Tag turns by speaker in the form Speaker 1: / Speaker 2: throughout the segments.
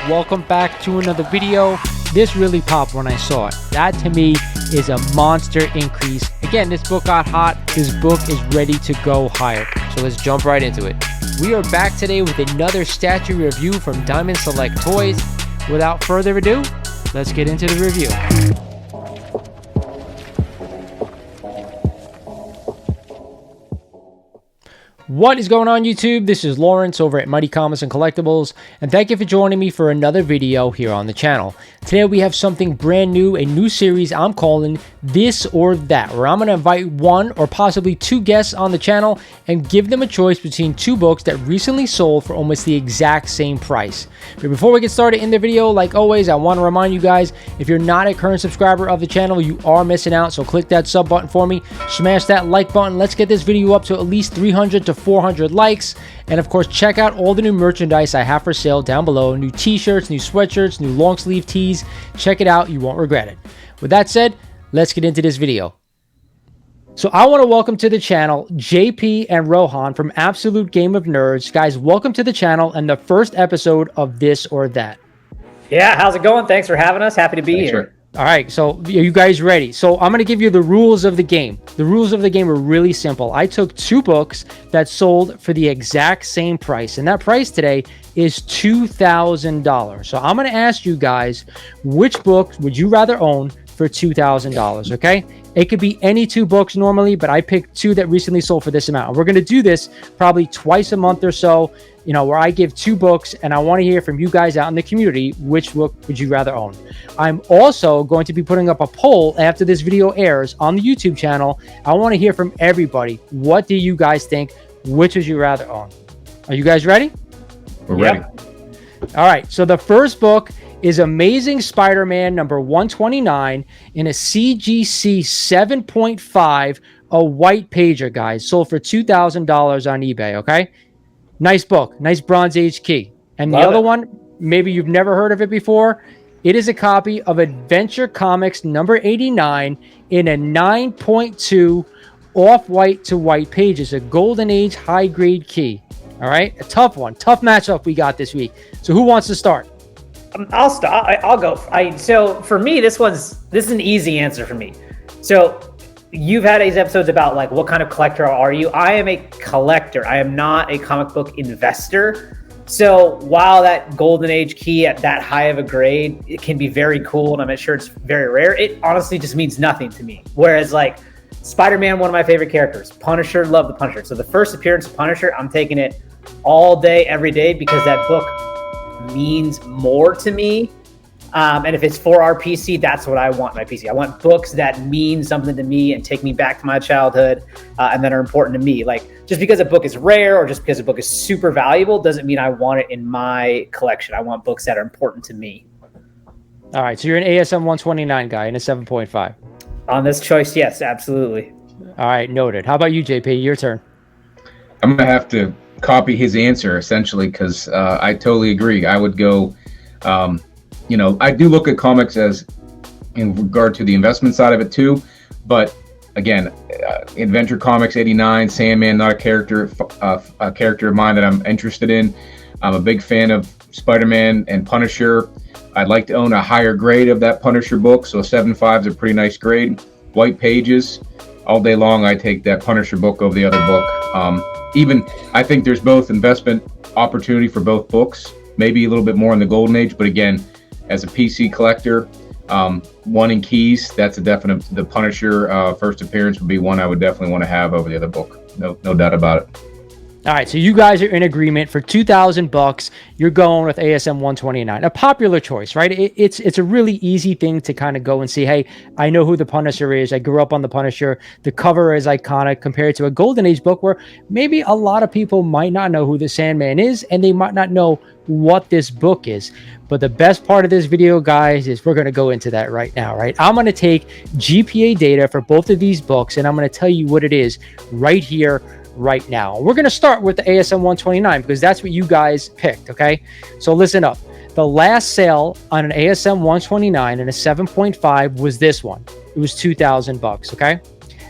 Speaker 1: welcome back to another video. This really popped when I saw it. That to me is a monster increase. Again, this book got hot. This book is ready to go higher. So let's jump right into it. We are back today with another statue review from Diamond Select Toys. Without further ado, let's get into the review. What is going on YouTube? This is Lawrence over at Mighty Comics and Collectibles, and thank you for joining me for another video here on the channel. Today we have something brand new, a new series I'm calling This or That, where I'm going to invite one or possibly two guests on the channel and give them a choice between two books that recently sold for almost the exact same price. But before we get started in the video, like always, I want to remind you guys, if you're not a current subscriber of the channel, you are missing out, so click that sub button for me, smash that like button, let's get this video up to at least 300 to 400 likes, and of course check out all the new merchandise I have for sale down below. New t-shirts, new sweatshirts, new long sleeve tees. Check it out, you won't regret it. With that said, let's get into this video. So I want to welcome to the channel JP and Rohan from Absolute Game of Nerds. Guys, welcome to the channel and the first episode of This or That.
Speaker 2: Yeah, how's it going? Thanks for having us. Happy to be here.
Speaker 1: All right, so are you guys ready? So I'm going to give you the rules of the game. The rules of the game are really simple. I took two books that sold for the exact same price, and that price today is $2,000. So I'm going to ask you guys, which book would you rather own for $2,000, okay? It could be any two books normally, but I picked two that recently sold for this amount. We're going to do this probably twice a month or so, you know, where I give two books, and I want to hear from you guys out in the community, which book would you rather own? I'm also going to be putting up a poll after this video airs on the YouTube channel. I want to hear from everybody. What do you guys think? Which would you rather own? Are you guys ready?
Speaker 3: We're ready.
Speaker 1: All right, so the first book is Amazing Spider-Man number 129 in a CGC 7.5, a white pager, guys. Sold for $2,000 on eBay, okay? Nice book, nice Bronze Age key. And the other one, maybe you've never heard of it before. It is a copy of Adventure Comics number 89 in a 9.2 off-white to white pages, a Golden Age high-grade key. All right, a tough one, tough matchup we got this week. So who wants to start?
Speaker 2: I'll start. I'll go. So for me, this is an easy answer for me. So you've had these episodes about like what kind of collector are you? I am a collector. I am not a comic book investor. So while that Golden Age key at that high of a grade, it can be very cool, and I'm sure it's very rare, it honestly just means nothing to me. Whereas like Spider-Man, one of my favorite characters. Punisher, love the Punisher. So the first appearance of Punisher, I'm taking it all day, every day, because that book means more to me. And if it's for our PC, that's what I want, my PC. I want books that mean something to me and take me back to my childhood, and that are important to me. Like, just because a book is rare or just because a book is super valuable doesn't mean I want it in my collection. I want books that are important to me.
Speaker 1: All right, so you're an ASM 129 guy in a 7.5.
Speaker 2: On this choice, yes, absolutely.
Speaker 1: All right, noted. How about you, JP? Your turn.
Speaker 3: I'm going to have to copy his answer, essentially, because I totally agree. I would go, you know, I do look at comics as in regard to the investment side of it, too. But, again, Adventure Comics 89, Sandman, not a character of mine that I'm interested in. I'm a big fan of Spider-Man and Punisher. I'd like to own a higher grade of that Punisher book, so 7.5 is a pretty nice grade. White pages, all day long I take that Punisher book over the other book. Even, I think there's both investment opportunity for both books, maybe a little bit more in the Golden Age, but again, as a PC collector, wanting keys, that's a definite, the Punisher first appearance would be one I would definitely want to have over the other book. No doubt about it.
Speaker 1: All right, so you guys are in agreement for $2,000. You're going with ASM 129, a popular choice, right? It's a really easy thing to kind of go and see. Hey, I know who the Punisher is. I grew up on the Punisher. The cover is iconic compared to a Golden Age book where maybe a lot of people might not know who the Sandman is, and they might not know what this book is. But the best part of this video, guys, is we're going to go into that right now, right? I'm going to take GPA data for both of these books, and I'm going to tell you what it is right here, right now. We're going to start with the ASM 129 because that's what you guys picked, okay? So listen up. The last sale on an ASM 129 and a 7.5 was this one. It was $2,000, okay?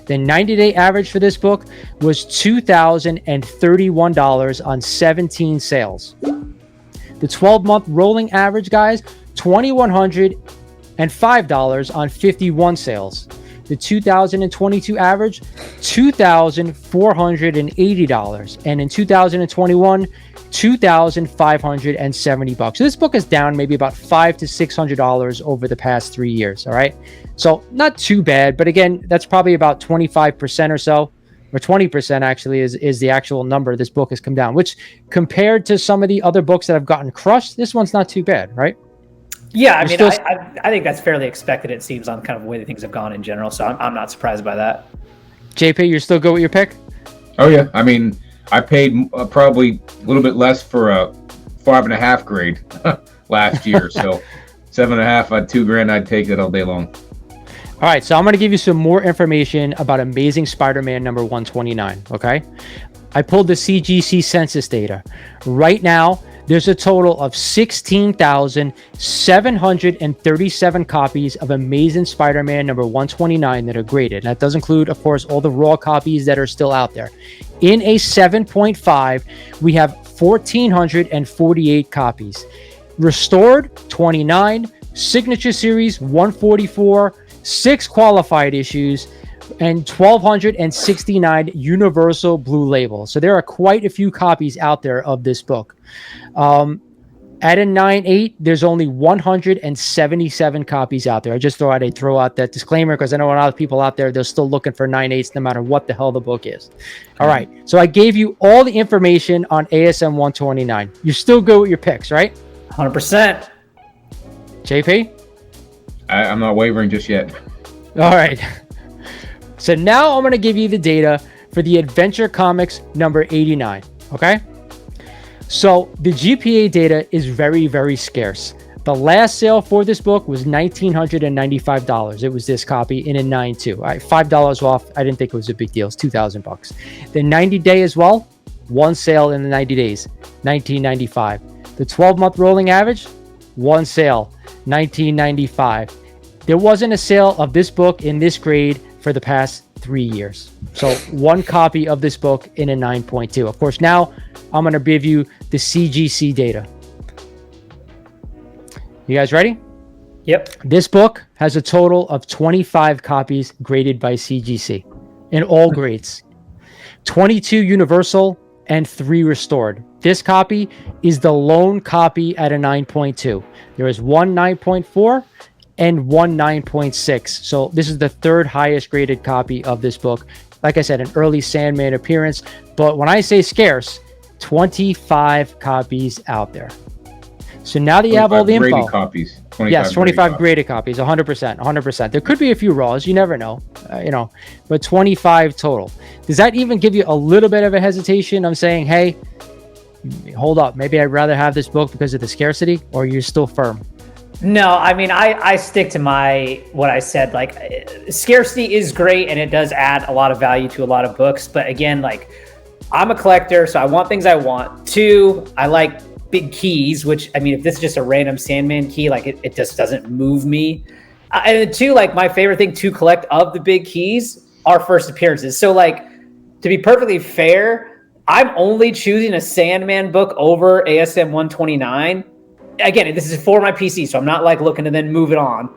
Speaker 1: The 90-day average for this book was $2,031 on 17 sales. The The 12-month rolling average, guys, $2,105 on 51 sales. The 2022 average, $2,480. And in 2021, $2,570. So this book is down maybe about $500 to $600 over the past 3 years. All right. So not too bad. But again, that's probably about 25% or so, or 20% actually is the actual number this book has come down, which compared to some of the other books that have gotten crushed, this one's not too bad, right?
Speaker 2: Yeah, I mean, I think that's fairly expected, it seems, on kind of the way that things have gone in general. So I'm not surprised by that.
Speaker 1: JP, you're still good with your pick?
Speaker 3: Oh, yeah. I mean, I paid probably a little bit less for a 5.5 grade last year. So 7.5 on $2,000, I'd take it all day long.
Speaker 1: All right, so I'm going to give you some more information about Amazing Spider-Man number 129, okay? I pulled the CGC census data. Right now, there's a total of 16,737 copies of Amazing Spider-Man number 129 that are graded. That does include, of course, all the raw copies that are still out there. In a 7.5, we have 1,448 copies. Restored, 29. Signature Series, 144. 6 qualified issues, and 1,269 universal blue label. So there are quite a few copies out there of this book. At a 9.8, there's only 177 copies out there. I just thought I'd throw out that disclaimer because I know a lot of people out there, they're still looking for 9.8s no matter what the hell the book is. All right. So I gave you all the information on ASM 129. You're still good with your picks, right?
Speaker 2: 100%.
Speaker 1: JP?
Speaker 3: I'm not wavering just yet.
Speaker 1: All right. So now I'm going to give you the data for the Adventure Comics number 89. Okay. So the GPA data is very, very scarce. The last sale for this book was $1,995. It was this copy in a 9.2. $5 off. I didn't think it was a big deal. It's $2,000. The 90-day as well. One sale in the 90 days, $1,995. The 12-month rolling average, one sale, $1,995. There wasn't a sale of this book in this grade for the past 3 years. So one copy of this book in a 9.2. Of course, now I'm going to give you the CGC data. You guys ready?
Speaker 2: Yep.
Speaker 1: This book has a total of 25 copies graded by CGC in all grades. 22 universal and 3 restored. This copy is the lone copy at a 9.2. There is one 9.4 and one 9.6. So this is the third highest graded copy of this book. Like I said, an early Sandman appearance. But when I say scarce, 25 copies out there. So now that you have all the info.
Speaker 3: Graded copies. 25
Speaker 1: yes, 25
Speaker 3: graded
Speaker 1: copies, 100%, 100%. There could be a few raws, you never know, but 25 total. Does that even give you a little bit of a hesitation? I'm saying, hey, hold up, maybe I'd rather have this book because of the scarcity, or you're still firm?
Speaker 2: No, I mean, I stick to what I said. Like, scarcity is great, and it does add a lot of value to a lot of books. But again, like, I'm a collector, so I want things I want. 2, I like big keys, which, I mean, if this is just a random Sandman key, like, it just doesn't move me. And 2, like, my favorite thing to collect of the big keys are first appearances. So, like, to be perfectly fair, I'm only choosing a Sandman book over ASM 129. Again, this is for my PC, so I'm not like looking to then move it on.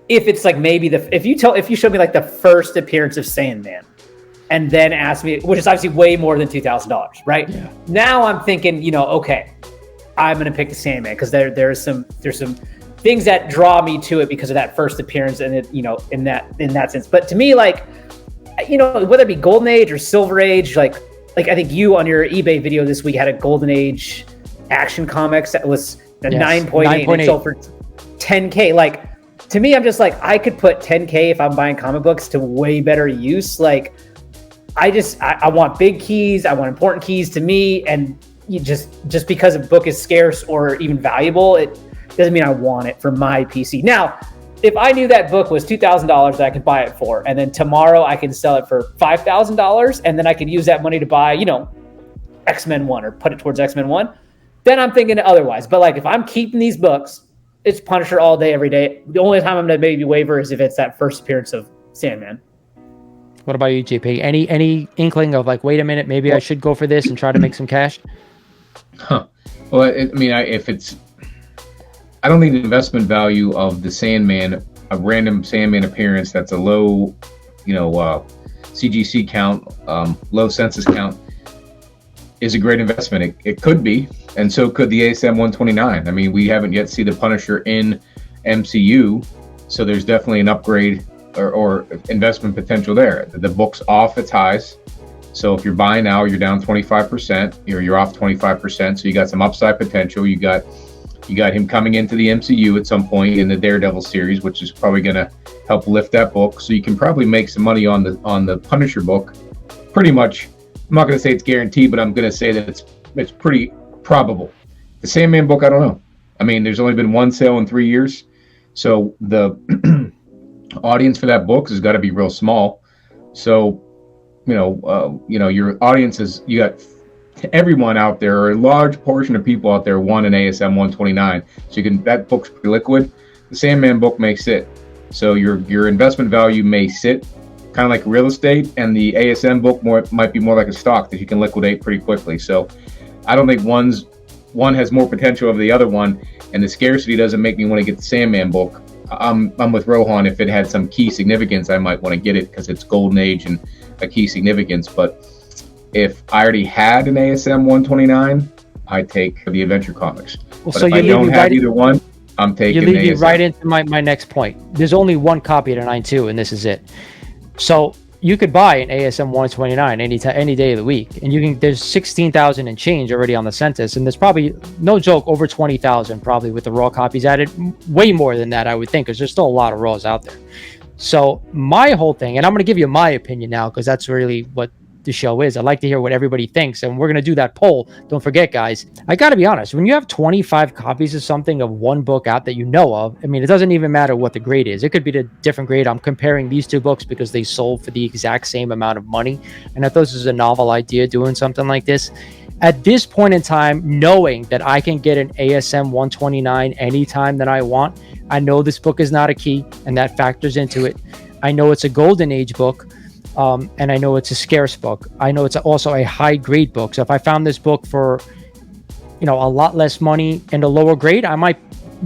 Speaker 2: If it's like maybe if you showed me like the first appearance of Sandman, and then ask me, which is obviously way more than $2,000, right? Yeah. Now I'm thinking, okay, I'm gonna pick the Sandman because there's some things that draw me to it because of that first appearance, and it, in that sense. But to me, like, whether it be Golden Age or Silver Age, like I think you on your eBay video this week had a Golden Age Action Comics that was a 9.8 and it sold for $10K. Like, to me, I'm just like, I could put $10K if I'm buying comic books to way better use. Like, I want big keys, I want important keys to me, and you just because a book is scarce or even valuable, it doesn't mean I want it for my PC. Now, if I knew that book was $2,000 that I could buy it for, and then tomorrow I can sell it for $5,000, and then I could use that money to buy, X-Men 1 or put it towards X-Men 1, then I'm thinking otherwise. But like, if I'm keeping these books, it's Punisher all day, every day. The only time I'm going to maybe waver is if it's that first appearance of Sandman.
Speaker 1: What about you, JP? Any inkling of like, wait a minute, maybe I should go for this and try to make some cash?
Speaker 3: Well, I mean, if it's, I don't think the investment value of the Sandman, a random Sandman appearance that's a low, CGC count, low census count, is a great investment. It could be, and so could the ASM 129. I mean, we haven't yet seen the Punisher in MCU, so there's definitely an upgrade or investment potential there. The book's off its highs. So if you're buying now, you're down 25%, you're off 25%. So you got some upside potential. You got him coming into the MCU at some point in the Daredevil series, which is probably going to help lift that book. So you can probably make some money on the Punisher book. Pretty much, I'm not going to say it's guaranteed, but I'm going to say that it's pretty probable. The Sandman book, I don't know. I mean, there's only been one sale in 3 years, so the audience for that book has got to be real small. So your audience is, you got everyone out there, or a large portion of people out there want an ASM 129. So that book's pretty liquid. The Sandman book may sit. So your investment value may sit kind of like real estate, and the ASM book might be more like a stock that you can liquidate pretty quickly. So I don't think one has more potential over the other one, and the scarcity doesn't make me want to get the Sandman book. I'm with Rohan. If it had some key significance, I might want to get it because it's golden age and a key significance. But if I already had an ASM 129, I'd take the Adventure Comics.
Speaker 1: Well,
Speaker 3: but
Speaker 1: so
Speaker 3: if
Speaker 1: you
Speaker 3: I don't have either one, I'm taking
Speaker 1: you lead me
Speaker 3: ASM.
Speaker 1: right into my next point. There's only one copy of the 9.2, and this is it. So you could buy an ASM 129 any day of the week, and there's 16,000 and change already on the Census, and there's probably, no joke, over 20,000 probably with the raw copies added. Way more than that, I would think, because there's still a lot of raws out there. So my whole thing, and I'm going to give you my opinion now, because that's really what the show is. I'd like to hear what everybody thinks, and we're going to do that poll. Don't forget, guys. I got to be honest, when you have 25 copies of something, of one book out that you know of, I mean, it doesn't even matter what the grade is. It could be the different grade. I'm comparing these two books because they sold for the exact same amount of money, and I thought this was a novel idea, doing something like this. At this point in time, knowing that I can get an ASM 129 anytime that I want, I know this book is not a key, and that factors into it. I know it's a golden age book, and I know it's a scarce book. I know it's also a high grade book. So if I found this book for, a lot less money and a lower grade, I might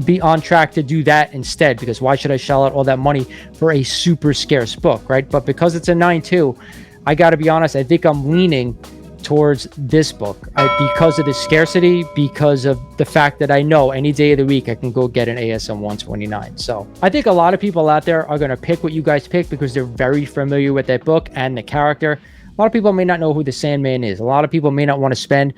Speaker 1: be on track to do that instead, because why should I shell out all that money for a super scarce book, right? But because it's a 9.2, I got to be honest, I think I'm leaning towards this book because of the scarcity, because of the fact that I know any day of the week I can go get an ASM 129. So I think a lot of people out there are going to pick what you guys pick because they're very familiar with that book and the character. A lot of people may not know who the Sandman is. A lot of people may not want to spend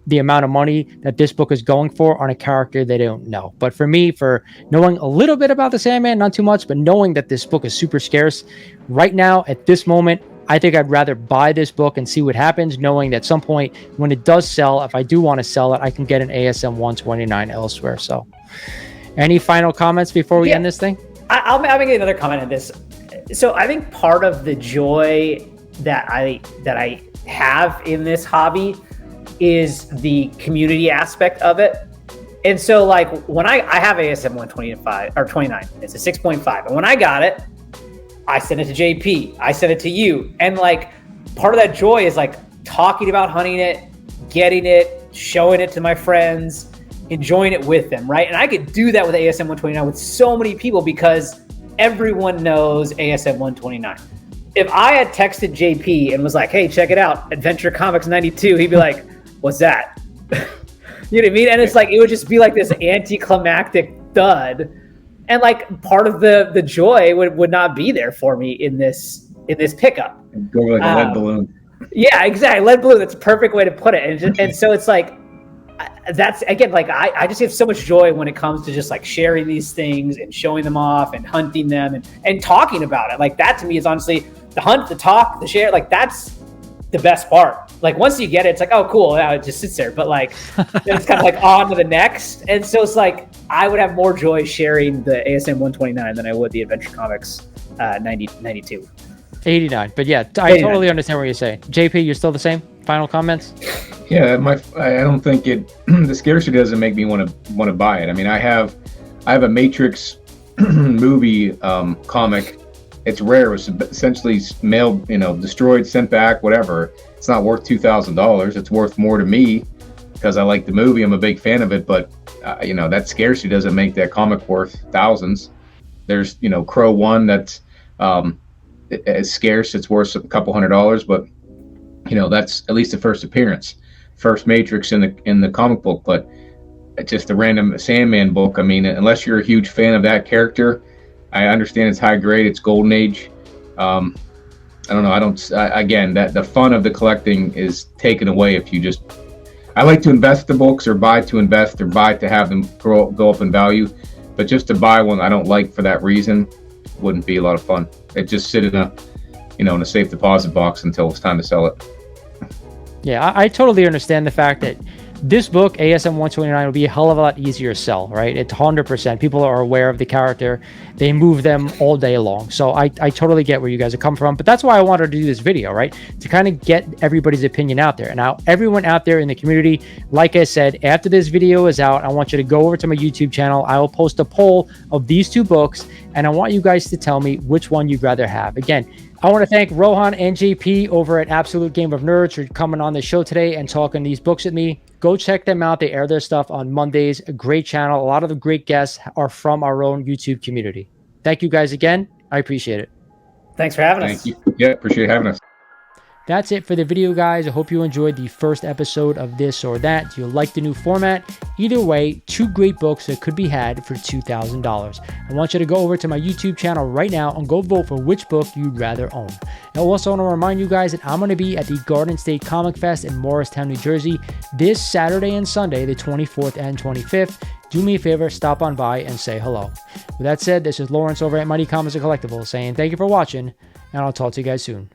Speaker 1: the amount of money that this book is going for on a character they don't know. But for me, for knowing a little bit about the Sandman, not too much, but knowing that this book is super scarce right now at this moment, I think I'd rather buy this book and see what happens, knowing that at some point when it does sell, if I do want to sell it, I can get an ASM 129 elsewhere. So any final comments before we end this thing?
Speaker 2: I'll make another comment on this. So I think part of the joy that I have in this hobby is the community aspect of it. And so like when I have ASM 125 or 29, it's a 6.5. And when I got it, I sent it to JP, I sent it to you. And like part of that joy is like talking about hunting it, getting it, showing it to my friends, enjoying it with them, right? And I could do that with ASM 129 with so many people because everyone knows ASM 129. If I had texted JP and was like, hey, check it out, Adventure Comics 92, he'd be like, what's that? You know what I mean? And it's like, it would just be like this anticlimactic thud. And like part of the joy would not be there for me in this pickup.
Speaker 3: Go like a lead balloon.
Speaker 2: Yeah, exactly. Lead balloon. That's a perfect way to put it. And so it's like, that's again, like I just have so much joy when it comes to just like sharing these things and showing them off and hunting them and talking about it. Like that to me is honestly the hunt, the talk, the share, like that's the best part. Like once you get it, it's like, oh, cool. Now it just sits there. But like, then it's kind of like on to the next. And so it's like, I would have more joy sharing the ASM 129 than I would the Adventure Comics 92.
Speaker 1: 89. But yeah, I
Speaker 2: 89. Totally
Speaker 1: understand what you're saying. JP, you're still the same? Final comments?
Speaker 3: Yeah, I don't think the scarcity doesn't make me want to buy it. I mean, I have a Matrix movie comic. It's rare. It was essentially mailed, destroyed, sent back, whatever. It's not worth $2,000. It's worth more to me because I like the movie. I'm a big fan of it, but you know, that scarcity doesn't make that comic worth thousands. There's, you know, Crow 1 that's it's scarce. It's worth a couple $100, but you know, that's at least the first appearance, first Matrix in the comic book. But it's just a random Sandman book. I mean, unless you're a huge fan of that character, I understand it's high grade, it's golden age. I don't know. Again, that the fun of the collecting is taken away if you just. I like to invest the books, or buy to invest, or buy to have them go up in value. But just to buy one I don't like for that reason wouldn't be a lot of fun. It just sit in a safe deposit box until it's time to sell it.
Speaker 1: Yeah, I totally understand the fact that this book, ASM 129, will be a hell of a lot easier to sell, right? It's 100%. People are aware of the character. They move them all day long. So I totally get where you guys are coming from. But that's why I wanted to do this video, right? To kind of get everybody's opinion out there. And now everyone out there in the community, like I said, after this video is out, I want you to go over to my YouTube channel. I will post a poll of these two books, and I want you guys to tell me which one you'd rather have. Again, I want to thank Rohan and JP over at Absolute Game of Nerds for coming on the show today and talking these books with me. Go check them out. They air their stuff on Mondays. A great channel. A lot of the great guests are from our own YouTube community. Thank you guys again. I appreciate it.
Speaker 2: Thanks for having us.
Speaker 3: Thank you. Yeah, appreciate having us.
Speaker 1: That's it for the video, guys. I hope you enjoyed the first episode of This or That. Do you like the new format? Either way, two great books that could be had for $2,000. I want you to go over to my YouTube channel right now and go vote for which book you'd rather own. I also want to remind you guys that I'm going to be at the Garden State Comic Fest in Morristown, New Jersey this Saturday and Sunday, the 24th and 25th. Do me a favor, stop on by and say hello. With that said, this is Lawrence over at Mighty Comics and Collectibles saying thank you for watching, and I'll talk to you guys soon.